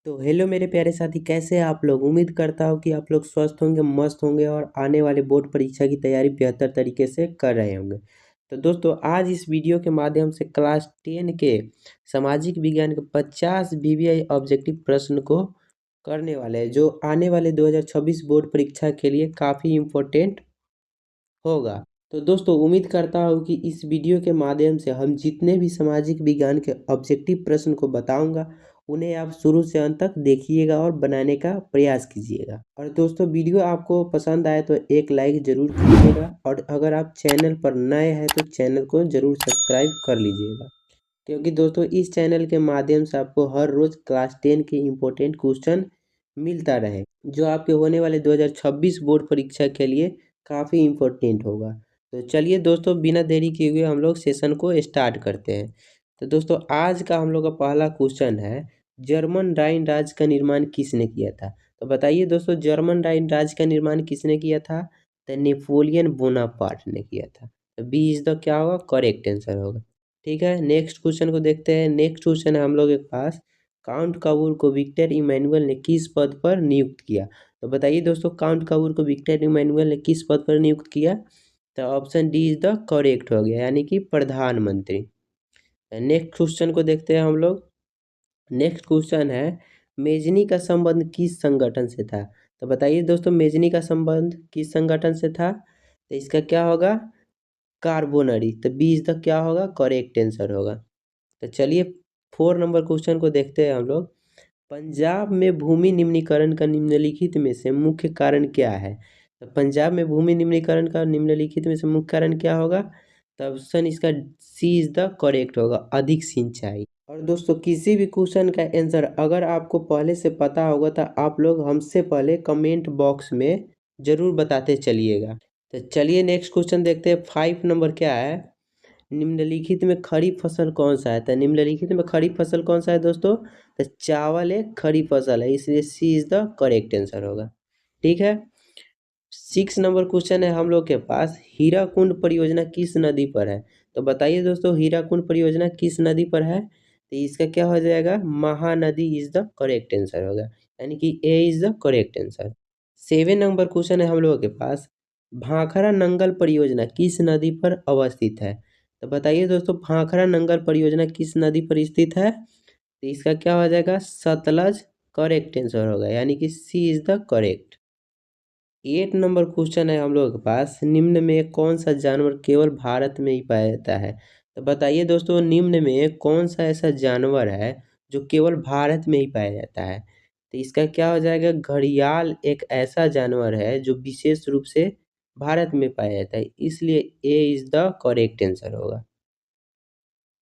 तो हेलो मेरे प्यारे साथी, कैसे हैं आप लोग। उम्मीद करता हूँ कि आप लोग स्वस्थ होंगे, मस्त होंगे और आने वाले बोर्ड परीक्षा की तैयारी बेहतर तरीके से कर रहे होंगे। तो दोस्तों, आज इस वीडियो के माध्यम से क्लास 10 के सामाजिक विज्ञान के 50 वीवीआई ऑब्जेक्टिव प्रश्न को करने वाले हैं, जो आने वाले 2026 बोर्ड परीक्षा के लिए काफ़ी इम्पोर्टेंट होगा। तो दोस्तों, उम्मीद करता हूँ कि इस वीडियो के माध्यम से हम जितने भी सामाजिक विज्ञान के ऑब्जेक्टिव प्रश्न को बताऊंगा, उन्हें आप शुरू से अंत तक देखिएगा और बनाने का प्रयास कीजिएगा। और दोस्तों, वीडियो आपको पसंद आए तो एक लाइक ज़रूर कीजिएगा, और अगर आप चैनल पर नए हैं तो चैनल को ज़रूर सब्सक्राइब कर लीजिएगा, क्योंकि दोस्तों इस चैनल के माध्यम से आपको हर रोज़ क्लास 10 के इम्पोर्टेंट क्वेश्चन मिलता रहे, जो आपके होने वाले 2026 बोर्ड परीक्षा के लिए काफ़ी इम्पोर्टेंट होगा। तो चलिए दोस्तों, बिना देरी किए हुए हम लोग सेशन को स्टार्ट करते हैं। तो दोस्तों, आज का हम लोग का पहला क्वेश्चन है, जर्मन राइन राज्य का निर्माण किसने किया था। तो बताइए दोस्तों, जर्मन राइन राज्य का निर्माण किसने किया था। तो नेपोलियन बोनापार्ट ने किया था। तो बी इज द क्या होगा, करेक्ट आंसर होगा। ठीक है, नेक्स्ट क्वेश्चन को देखते हैं। नेक्स्ट क्वेश्चन है हम लोग के पास, काउंट कबूर को विक्टर इमैनुअल ने किस पद पर नियुक्त किया। तो बताइए दोस्तों, काउंट कबूर को विक्टर इमैनुअल ने किस पद पर नियुक्त किया। तो option D is the correct हो गया, यानी कि प्रधानमंत्री। नेक्स्ट क्वेश्चन को देखते हैं हम लोग। नेक्स्ट क्वेश्चन है, मेजनी का संबंध किस संगठन से था। तो बताइए दोस्तों, मेजनी का संबंध किस संगठन से था। तो इसका क्या होगा, कार्बोनरी। तो बी इज द क्या होगा, करेक्ट आंसर होगा। तो चलिए 4 नंबर क्वेश्चन को देखते हैं हम लोग। पंजाब में भूमि निम्नीकरण का निम्नलिखित में से मुख्य कारण क्या है। तो पंजाब में भूमि निम्नीकरण का निम्नलिखित में से मुख्य कारण क्या होगा। तो ऑप्शन इसका सी इज द करेक्ट होगा, अधिक सिंचाई। और दोस्तों, किसी भी क्वेश्चन का आंसर अगर आपको पहले से पता होगा तो आप लोग हमसे पहले कमेंट बॉक्स में ज़रूर बताते चलिएगा। तो चलिए नेक्स्ट क्वेश्चन देखते हैं। 5 नंबर क्या है, निम्नलिखित में खरीफ फसल कौन सा है। तो निम्नलिखित में खरीफ फसल कौन सा है दोस्तों। तो चावल एक खरीफ फसल है, इसलिए C is the correct answer होगा। ठीक है, 6 नंबर क्वेश्चन है हम लोग के पास, हीराकुंड परियोजना किस नदी पर है। तो बताइए दोस्तों, हीराकुंड परियोजना किस नदी पर है। तो इसका क्या हो जाएगा, Mahanadi is the correct answer होगा, यानी कि A is the correct answer. 7 number question है हम लोगों के पास, भाखड़ा नंगल परियोजना किस नदी पर अवस्थित है। तो बताइए दोस्तों, भाखड़ा नंगल परियोजना किस नदी पर स्थित है। तो इसका क्या हो जाएगा, सतलज करेक्ट आंसर होगा, यानी कि C is the correct. 8 number question है हम लोगों के पास, निम्न में कौन सा जानवर केवल भारत में ही पाया जाता है। तो बताइए दोस्तों, निम्न में कौन सा ऐसा जानवर है जो केवल भारत में ही पाया जाता है। तो इसका क्या हो जाएगा, घड़ियाल एक ऐसा जानवर है जो विशेष रूप से भारत में पाया जाता है, इसलिए ए इज द करेक्ट आंसर होगा।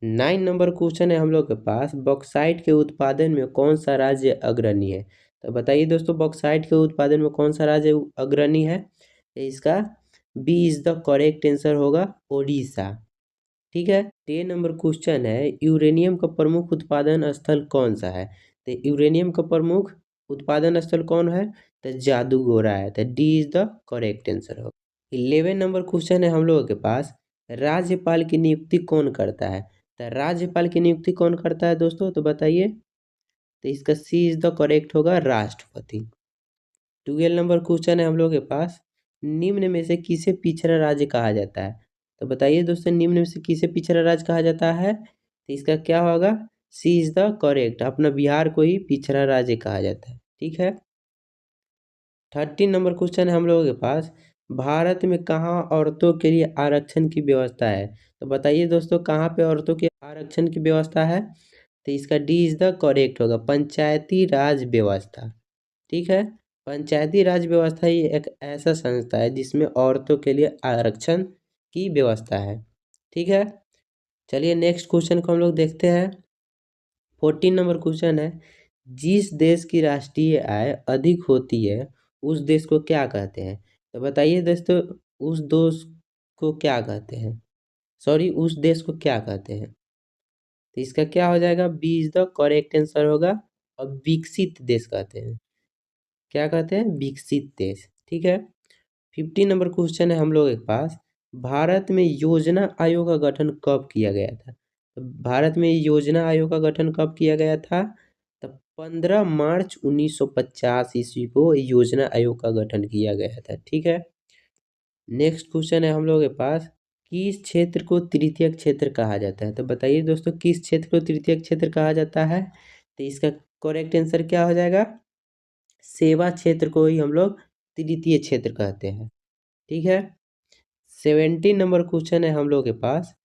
9 नंबर क्वेश्चन है हम लोग के पास, बॉक्साइट के उत्पादन में कौन सा राज्य अग्रणी है। तो बताइए दोस्तों, बॉक्साइट के उत्पादन में कौन सा राज्य अग्रणी है। तो इसका B is the correct answer होगा, ओडिशा। ठीक है, 10 नंबर क्वेश्चन है, यूरेनियम का प्रमुख उत्पादन स्थल कौन सा है। तो यूरेनियम का प्रमुख उत्पादन स्थल कौन है। तो जादूगोरा है, तो D is the correct answer होगा। 11 नंबर क्वेश्चन है हम लोगों के पास, राज्यपाल की नियुक्ति कौन करता है। तो राज्यपाल की नियुक्ति कौन करता है दोस्तों, तो बताइए। तो इसका सी इज द करेक्ट होगा, राष्ट्रपति। 12 नंबर क्वेश्चन है हम लोग के पास, निम्न में से किसे पिछड़ा राज्य कहा जाता है। तो बताइए दोस्तों, निम्न में से किसे पिछड़ा राज्य कहा जाता है। तो इसका क्या होगा, सी इज द करेक्ट, अपना बिहार को ही पिछड़ा राज्य कहा जाता है। ठीक है, 13 नंबर क्वेश्चन है हम लोगों के पास, भारत में कहाँ औरतों के लिए आरक्षण की व्यवस्था है। तो बताइए दोस्तों, कहाँ पे औरतों के आरक्षण की व्यवस्था है। तो इसका डी इज द करेक्ट होगा, पंचायती राज व्यवस्था। ठीक है, पंचायती राज व्यवस्था ही एक ऐसा संस्था है जिसमें औरतों के लिए आरक्षण की व्यवस्था है। ठीक है, चलिए नेक्स्ट क्वेश्चन को हम लोग देखते हैं। 14 नंबर क्वेश्चन है, जिस देश की राष्ट्रीय आय अधिक होती है उस देश को क्या कहते हैं। तो बताइए दोस्तों, उस देश को क्या कहते हैं, सॉरी उस देश को क्या कहते हैं। तो इसका क्या हो जाएगा, B is the correct answer होगा, और विकसित देश कहते हैं। क्या कहते हैं, विकसित देश। ठीक है, 15 नंबर क्वेश्चन है हम लोग के पास, भारत में योजना आयोग का गठन कब किया गया था। तो भारत में योजना आयोग का गठन कब किया गया था। तो 15 मार्च 1950 ईस्वी को योजना आयोग का गठन किया गया था। ठीक है। नेक्स्ट क्वेश्चन है हम लोगों के पास, किस क्षेत्र को तृतीयक क्षेत्र कहा जाता है? तो बताइए दोस्तों, किस क्षेत्र को तृतीयक क्षेत्र कहा जाता है? तो इसका करेक्ट आंसर क्या हो जाएगा? सेवा क्षेत्र को ही हम लोग तृतीय क्षेत्र कहते हैं। ठीक है। 17 नंबर क्वेश्चन है हम लोग के पास,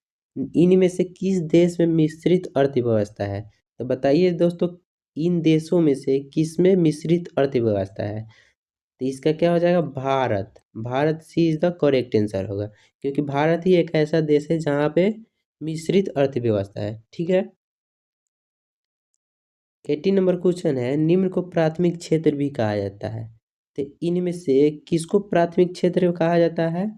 इनमें से किस देश में मिश्रित अर्थव्यवस्था है? तो बताइए दोस्तों, इन देशों में से किस में मिश्रित अर्थव्यवस्था है? तो इसका क्या हो जाएगा? भारत। भारत सी इज द करेक्ट आंसर होगा, क्योंकि भारत ही एक ऐसा देश है जहाँ पे मिश्रित अर्थव्यवस्था है। ठीक है। 18 नंबर क्वेश्चन है, निम्न को प्राथमिक क्षेत्र भी कहा जाता है। तो इनमें से किसको प्राथमिक क्षेत्र कहा जाता है?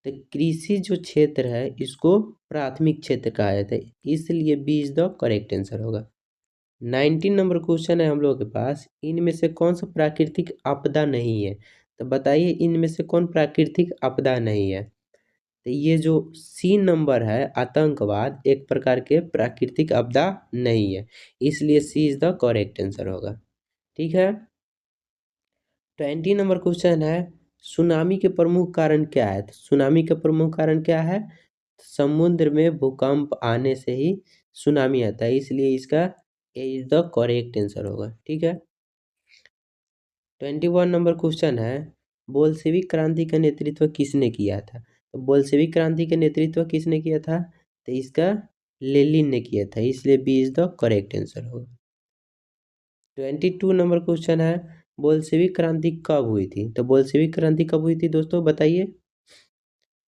तो कृषि जो क्षेत्र है इसको प्राथमिक क्षेत्र कहा जाता है, इसलिए B is the correct answer होगा। 19 नंबर क्वेश्चन है हम लोगों के पास, इनमें से कौन सा प्राकृतिक आपदा नहीं है? तो बताइए, इनमें से कौन प्राकृतिक आपदा नहीं है? तो ये जो सी नंबर है, आतंकवाद, एक प्रकार के प्राकृतिक आपदा नहीं है, इसलिए C is the correct answer होगा। ठीक है। 20 नंबर क्वेश्चन है, सुनामी के प्रमुख कारण क्या है? तो सुनामी का प्रमुख कारण क्या है? समुद्र में भूकंप आने से ही सुनामी आता है, इसलिए इसका ए इज द करेक्ट आंसर होगा। ठीक है। 21 नंबर क्वेश्चन है, बोल्शेविक क्रांति का नेतृत्व किसने किया था? तो बोल्शेविक क्रांति का नेतृत्व किसने किया था? तो इसका लेनिन ने किया था, इसलिए B is the correct answer होगा। 22 नंबर क्वेश्चन है, बोल्शेविक क्रांति कब हुई थी? तो बोल्शेविक क्रांति कब हुई थी दोस्तों, बताइए। तो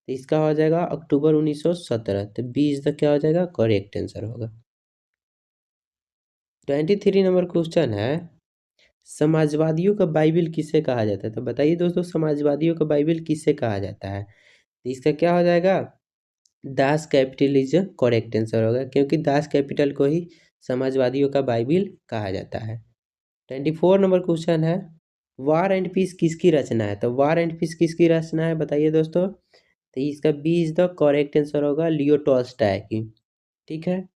इसका हो जाएगा अक्टूबर 1917, तो बी इज द क्या हो जाएगा? करेक्ट आंसर होगा। 23 नंबर क्वेश्चन है, समाजवादियों का बाइबिल किसे कहा जाता है? तो बताइए दोस्तों, समाजवादियों का बाइबिल किसे कहा जाता है? तो इसका क्या हो जाएगा? Das Kapital is correct answer होगा, क्योंकि दास कैपिटल को ही समाजवादियों का बाइबिल कहा जाता है। 24 नंबर क्वेश्चन है, वार एंड पीस किसकी रचना है? तो वार एंड पीस किसकी रचना है, बताइए दोस्तों। तो इसका B is the correct answer होगा, लियो टॉल्स्टॉय की। ठीक है।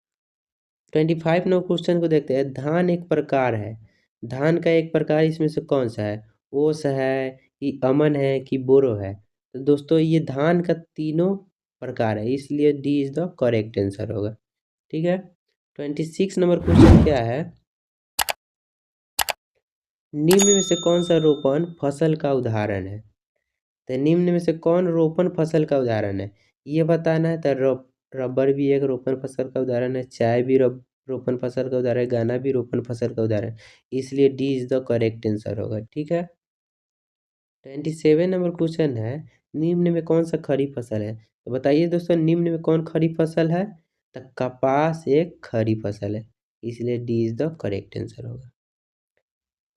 25 नंबर क्वेश्चन को देखते हैं, धान एक प्रकार है, धान का एक प्रकार इसमें से कौन सा है? ओस है कि अमन है कि बोरो है? तो दोस्तों, ये धान का तीनों प्रकार है, इसलिए D is the correct answer होगा। ठीक है। 26 नंबर क्वेश्चन क्या है, निम्न में से कौन सा रोपण फसल का उदाहरण है? तो निम्न में से कौन रोपण फसल का उदाहरण है, ये बताना है। तो रबर भी एक रोपण फसल का उदाहरण है, चाय भी रोपण फसल का उदाहरण है, गाना भी रोपण फसल का उदाहरण है, इसलिए D is the correct answer होगा। ठीक है। 27 नंबर क्वेश्चन है, निम्न में कौन सा खरीफ फसल है? तो बताइए दोस्तों, निम्न में कौन खरीफ फसल है? तो कपास एक खरीफ फसल है, इसलिए D is the correct answer होगा।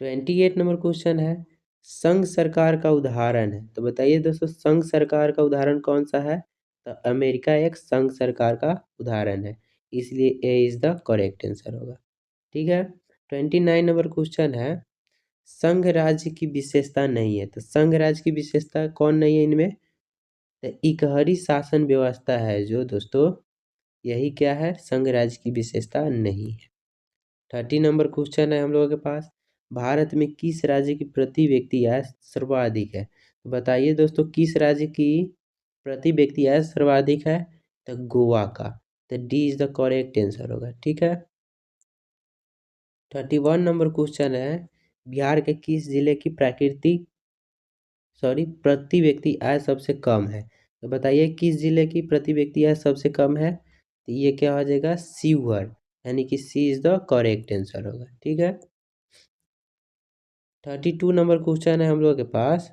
28 नंबर क्वेश्चन है, संघ सरकार का उदाहरण है। तो बताइए दोस्तों, संघ सरकार का उदाहरण कौन सा है? तो अमेरिका एक संघ सरकार का उदाहरण है, इसलिए ए इज द करेक्ट आंसर होगा। ठीक है। 29 नंबर क्वेश्चन है, संघ राज्य की विशेषता नहीं है। तो संघ राज्य की विशेषता कौन नहीं है इनमें? तो इकहरी शासन व्यवस्था है जो दोस्तों, यही क्या है? संघ राज्य की विशेषता नहीं है। 30 नंबर क्वेश्चन है हम लोगों के पास, भारत में किस राज्य की प्रति व्यक्ति आय सर्वाधिक है? तो बताइए दोस्तों, किस राज्य की प्रति व्यक्ति आय सर्वाधिक है? तो गोवा का, तो D is the correct answer होगा। ठीक है। 31 नंबर क्वेश्चन है, बिहार के किस जिले की प्रति व्यक्ति आय सबसे कम है? तो बताइए, किस जिले की प्रति व्यक्ति आय सबसे कम है? तो ये क्या हो जाएगा? शिवहर, यानी कि C is the correct answer होगा। ठीक है। 32 नंबर क्वेश्चन है हम लोग के पास,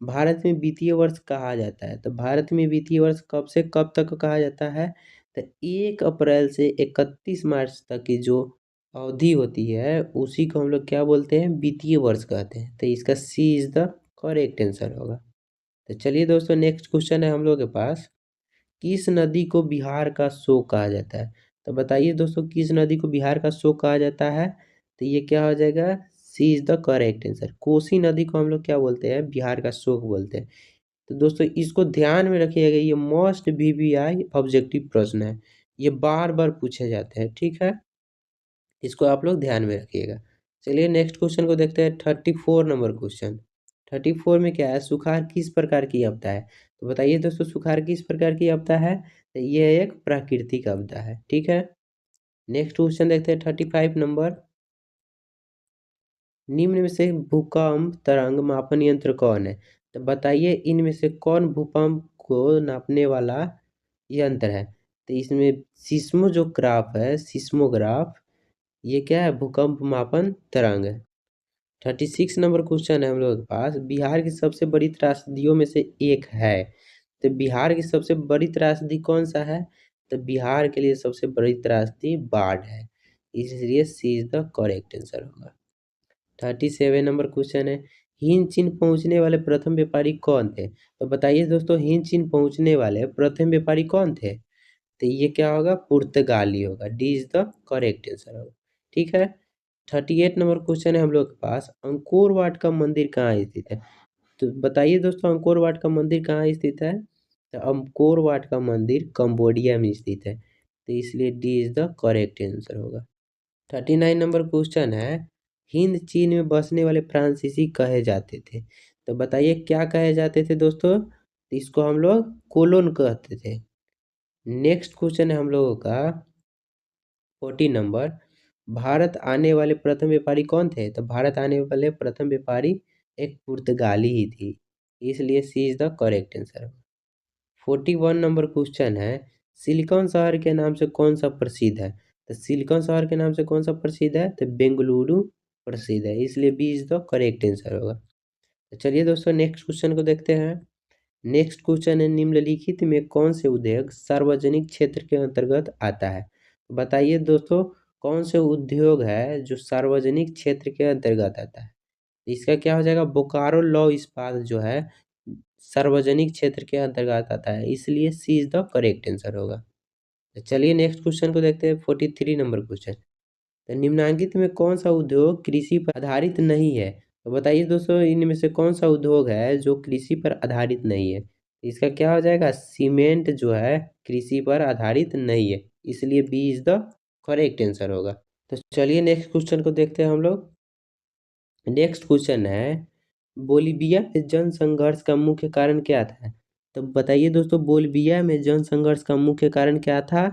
भारत में वित्तीय वर्ष कहा जाता है। तो भारत में वित्तीय वर्ष कब से कब तक कहा जाता है? तो 1 अप्रैल से 31 मार्च तक की जो अवधि होती है उसी को हम लोग क्या बोलते हैं? वित्तीय वर्ष कहते हैं, तो इसका सी इज द करेक्ट आंसर होगा। तो चलिए दोस्तों, नेक्स्ट क्वेश्चन है हम लोग के पास, किस नदी को बिहार का शोक कहा जाता है? तो बताइए दोस्तों, किस नदी को बिहार का शोक कहा जाता है? तो ये क्या हो जाएगा? C is the correct answer. Kosi नदी को हम लोग क्या बोलते हैं? बिहार का शोक बोलते हैं। तो दोस्तों, इसको ध्यान में रखिएगा, ये मोस्ट वीवीआई ऑब्जेक्टिव प्रश्न है, ये बार बार पूछे जाते हैं। ठीक है। इसको आप लोग ध्यान में रखिएगा। चलिए नेक्स्ट क्वेश्चन को देखते हैं। 34 नंबर क्वेश्चन। 34 में क्या है, सुखाड़ किस प्रकार की आपदा है? तो बताइए दोस्तों, सुखाड़ किस प्रकार की आपदा है? तो ये एक प्राकृतिक आपदा है, ठीक है। नेक्स्ट क्वेश्चन देखते हैं 35 नंबर। निम्न में से भूकंप तरंग मापन यंत्र कौन है? तो बताइए इनमें से कौन भूकंप को नापने वाला यंत्र है? तो इसमें सिस्मोग्राफ है, सिस्मोग्राफ। ये क्या है, भूकंप मापन तरंग है। 36 नंबर क्वेश्चन है हम लोग के पास। बिहार की सबसे बड़ी त्रासदियों में से एक है। तो बिहार की सबसे बड़ी त्रासदी कौन सा है? तो बिहार के लिए सबसे बड़ी त्रासदी बाढ़ है, इसलिए C is the correct answer होगा। 37 नंबर क्वेश्चन है। हिंद चीन पहुंचने वाले प्रथम व्यापारी कौन थे? तो बताइए दोस्तों, हिंद चीन पहुंचने वाले प्रथम व्यापारी कौन थे? तो ये क्या होगा, पुर्तगाली होगा। D is the correct answer होगा, ठीक है। 38 नंबर क्वेश्चन है हम लोग के पास। अंकोर वाट का मंदिर कहाँ स्थित है? तो बताइए दोस्तों, अंकोर वाट का मंदिर कहाँ स्थित है? तो अंकोर वाट का मंदिर कंबोडिया में स्थित है, तो इसलिए D is the correct answer होगा। 39 नंबर क्वेश्चन है। हिंद चीन में बसने वाले फ्रांसीसी कहे जाते थे। तो बताइए क्या कहे जाते थे दोस्तों? तो इसको हम लोग कोलोन कहते थे। नेक्स्ट क्वेश्चन है हम लोगों का 40 नंबर। भारत आने वाले प्रथम व्यापारी कौन थे? तो भारत आने वाले प्रथम व्यापारी एक पुर्तगाली ही थी, इसलिए C is the correct answer. 41 number question है। सिलिकॉन शहर के नाम से कौन सा प्रसिद्ध है? तो सिलिकॉन शहर के नाम से कौन सा प्रसिद्ध है? तो बेंगलुरु प्रसिद्ध है, इसलिए B is the correct answer होगा। तो चलिए दोस्तों नेक्स्ट क्वेश्चन को देखते हैं। नेक्स्ट क्वेश्चन है, निम्नलिखित में कौन से उद्योग सार्वजनिक क्षेत्र के अंतर्गत आता है? तो बताइए दोस्तों, कौन से उद्योग है जो सार्वजनिक क्षेत्र के अंतर्गत आता है? इसका क्या हो जाएगा, बोकारो लौह इस्पात जो है सार्वजनिक क्षेत्र के अंतर्गत आता है, इसलिए C is the correct answer होगा। तो चलिए नेक्स्ट क्वेश्चन को देखते हैं। 43 नंबर क्वेश्चन। तो निम्नलिखित में कौन सा उद्योग कृषि पर आधारित नहीं है? तो बताइए दोस्तों, इनमें से कौन सा उद्योग है जो कृषि पर आधारित नहीं है? इसका क्या हो जाएगा, सीमेंट जो है कृषि पर आधारित नहीं है, इसलिए B is the correct answer होगा। तो चलिए नेक्स्ट क्वेश्चन को देखते हैं हम लोग। नेक्स्ट क्वेश्चन है, बोलीविया में जन संघर्ष का मुख्य कारण क्या था? तो बताइए दोस्तों, बोलीविया में जन संघर्ष का मुख्य कारण क्या था?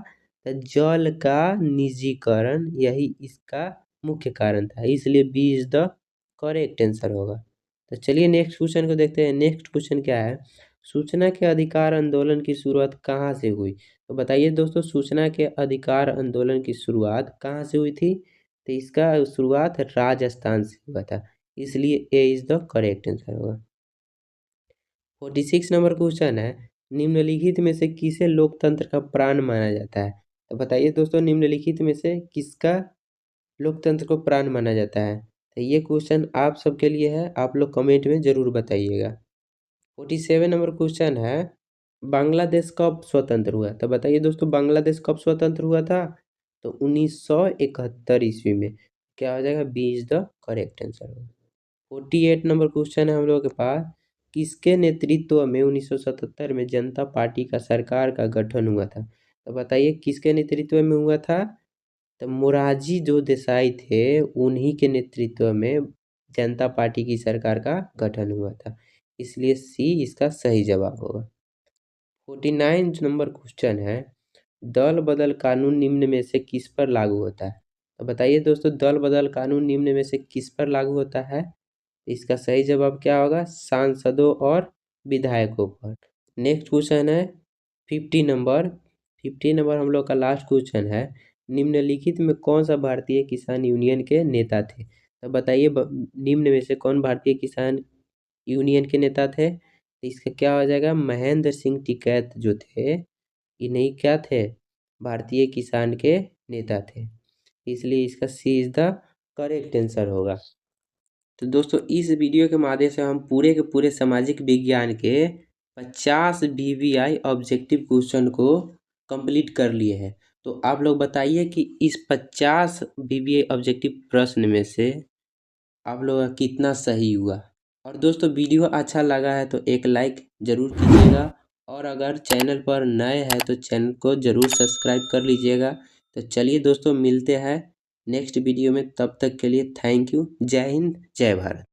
तो जल का निजीकरण, यही इसका मुख्य कारण था, इसलिए B is the correct answer होगा। तो चलिए नेक्स्ट क्वेश्चन को देखते हैं। नेक्स्ट क्वेश्चन क्या है, सूचना के अधिकार आंदोलन की शुरुआत कहाँ से हुई? तो बताइए दोस्तों, सूचना के अधिकार आंदोलन की शुरुआत कहाँ से हुई थी? तो इसका शुरुआत राजस्थान से हुआ था, इसलिए ए इज द करेक्ट आंसर होगा। 46 नंबर क्वेश्चन है, निम्नलिखित में से किसे लोकतंत्र का प्राण माना जाता है? तो बताइए दोस्तों, निम्नलिखित में से किसका लोकतंत्र को प्राण माना जाता है? तो ये क्वेश्चन आप सबके लिए है, आप लोग कमेंट में जरूर बताइएगा। 47 नंबर क्वेश्चन है, बांग्लादेश कब स्वतंत्र हुआ? तो बताइए दोस्तों, बांग्लादेश कब स्वतंत्र हुआ था? तो 1971 ईस्वी में। क्या हो जाएगा, B is the correct answer. 48 नंबर क्वेश्चन है हम लोगों के पास। किसके नेतृत्व में 1977 में जनता पार्टी का सरकार का गठन हुआ था? तो बताइए किसके नेतृत्व में हुआ था? तो मोरारजी जो देसाई थे, उन्हीं के नेतृत्व में जनता पार्टी की सरकार का गठन हुआ था, इसलिए सी इसका सही जवाब होगा। 49 नंबर क्वेश्चन है, दल बदल कानून निम्न में से किस पर लागू होता है? तो बताइए दोस्तों, दल बदल कानून निम्न में से किस पर लागू होता है? इसका सही जवाब क्या होगा, सांसदों और विधायकों पर। नेक्स्ट क्वेश्चन है 50 नंबर। 50 नंबर हम लोग का लास्ट क्वेश्चन है, निम्नलिखित में कौन सा भारतीय किसान यूनियन के नेता थे? तो बताइए निम्न में से कौन भारतीय किसान यूनियन के नेता थे? तो इसका क्या हो जाएगा, महेंद्र सिंह टिकैत जो थे, इन्हीं क्या थे, भारतीय किसान के नेता थे, इसलिए इसका सी इज द करेक्ट आंसर होगा। तो दोस्तों इस वीडियो के माध्यम से हम पूरे के पूरे सामाजिक विज्ञान के 50 वीवीआई ऑब्जेक्टिव क्वेश्चन को कंप्लीट कर लिए हैं। तो आप लोग बताइए कि इस 50 वीवीआई ऑब्जेक्टिव प्रश्न में से आप लोग का कितना सही हुआ। और दोस्तों वीडियो अच्छा लगा है तो एक लाइक ज़रूर कीजिएगा, और अगर चैनल पर नए हैं तो चैनल को ज़रूर सब्सक्राइब कर लीजिएगा। तो चलिए दोस्तों मिलते हैं नेक्स्ट वीडियो में। तब तक के लिए थैंक यू। जय हिंद, जय भारत।